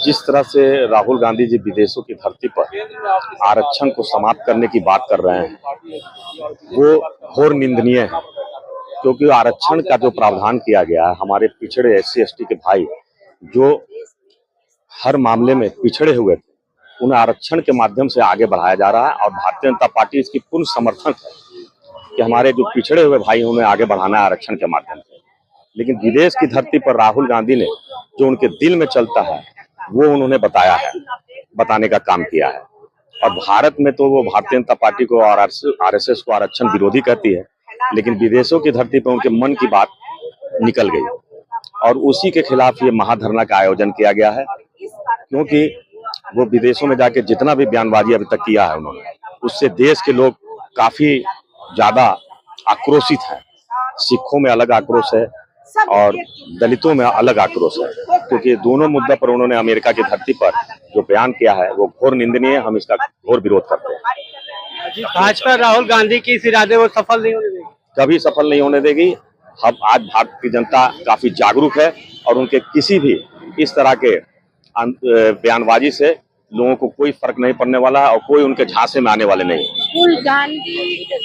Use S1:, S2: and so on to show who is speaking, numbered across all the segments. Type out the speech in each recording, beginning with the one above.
S1: जिस तरह से राहुल गांधी जी विदेशों की धरती पर आरक्षण को समाप्त करने की बात कर रहे हैं, वो घोर निंदनीय है। क्योंकि आरक्षण का जो प्रावधान किया गया है, हमारे पिछड़े SC ST के भाई जो हर मामले में पिछड़े हुए थे, उन्हें आरक्षण के माध्यम से आगे बढ़ाया जा रहा है और भारतीय जनता पार्टी इसकी पूर्ण समर्थन है कि हमारे जो पिछड़े हुए भाई उन्हें आगे बढ़ाना है आरक्षण के माध्यम से। लेकिन विदेश की धरती पर राहुल गांधी ने जो उनके दिल में चलता है वो उन्होंने बताया है, बताने का काम किया है। और भारत में तो वो भारतीय जनता पार्टी को और RSS को आरक्षण विरोधी कहती है, लेकिन विदेशों की धरती पर उनके मन की बात निकल गई और उसी के खिलाफ ये महाधरना का आयोजन किया गया है। क्योंकि वो विदेशों में जाके जितना भी बयानबाजी अभी तक किया है उन्होंने, उससे देश के लोग काफी ज्यादा आक्रोशित हैं। सिखों में अलग आक्रोश है और दलितों में अलग आक्रोश है, क्योंकि दोनों मुद्दा पर उन्होंने अमेरिका की धरती पर जो बयान किया है वो घोर निंदनीय है। हम इसका घोर विरोध करते हैं।
S2: भाजपा राहुल गांधी की इस इरादे को सफल नहीं होने देगी,
S1: कभी सफल नहीं होने देगी। हम आज भारत की जनता काफी जागरूक है और उनके किसी भी इस तरह के बयानबाजी से लोगों को कोई फर्क नहीं पड़ने वाला है और कोई उनके झांसे में आने वाले नहीं।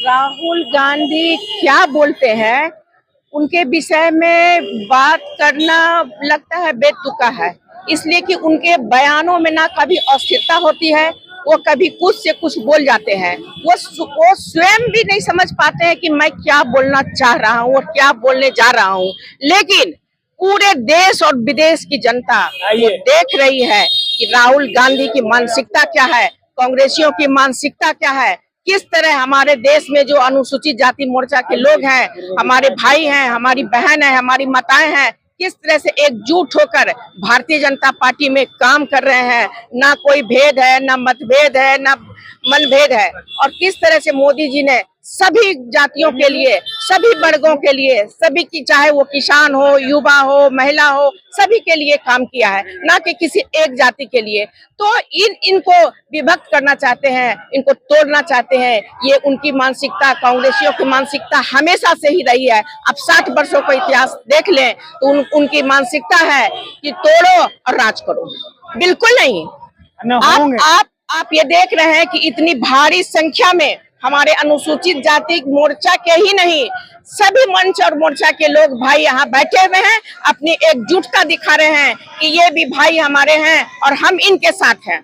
S3: राहुल गांधी क्या बोलते हैं, उनके विषय में बात करना लगता है बेतुका है, इसलिए कि उनके बयानों में ना कभी अस्थिरता होती है, वो कभी कुछ से कुछ बोल जाते हैं। वो स्वयं भी नहीं समझ पाते हैं कि मैं क्या बोलना चाह रहा हूँ और क्या बोलने जा रहा हूँ। लेकिन पूरे देश और विदेश की जनता वो देख रही है कि राहुल गांधी की मानसिकता क्या है, कांग्रेसियों की मानसिकता क्या है, किस तरह हमारे देश में जो अनुसूचित जाति मोर्चा के लोग हैं, हमारे भाई हैं, हमारी बहन है, हमारी माताएं हैं, किस तरह से एकजुट होकर भारतीय जनता पार्टी में काम कर रहे हैं। ना कोई भेद है, ना मतभेद है, ना मनभेद है। और किस तरह से मोदी जी ने सभी जातियों के लिए, सभी वर्गों के लिए, सभी की, चाहे वो किसान हो, युवा हो, महिला हो, सभी के लिए काम किया है, ना कि किसी एक जाति के लिए। तो इनको विभक्त करना चाहते हैं, इनको तोड़ना चाहते हैं। ये उनकी मानसिकता, कांग्रेसियों की मानसिकता हमेशा से ही रही है। अब 60 वर्षों का इतिहास देख लें तो उनकी मानसिकता है कि तोड़ो और राज करो। बिल्कुल नहीं। आप ये देख रहे हैं कि इतनी भारी संख्या में हमारे अनुसूचित जाति मोर्चा के ही नहीं, सभी मंच और मोर्चा के लोग भाई यहाँ बैठे हुए हैं, अपनी एकजुटता दिखा रहे हैं कि ये भी भाई हमारे हैं और हम इनके साथ हैं।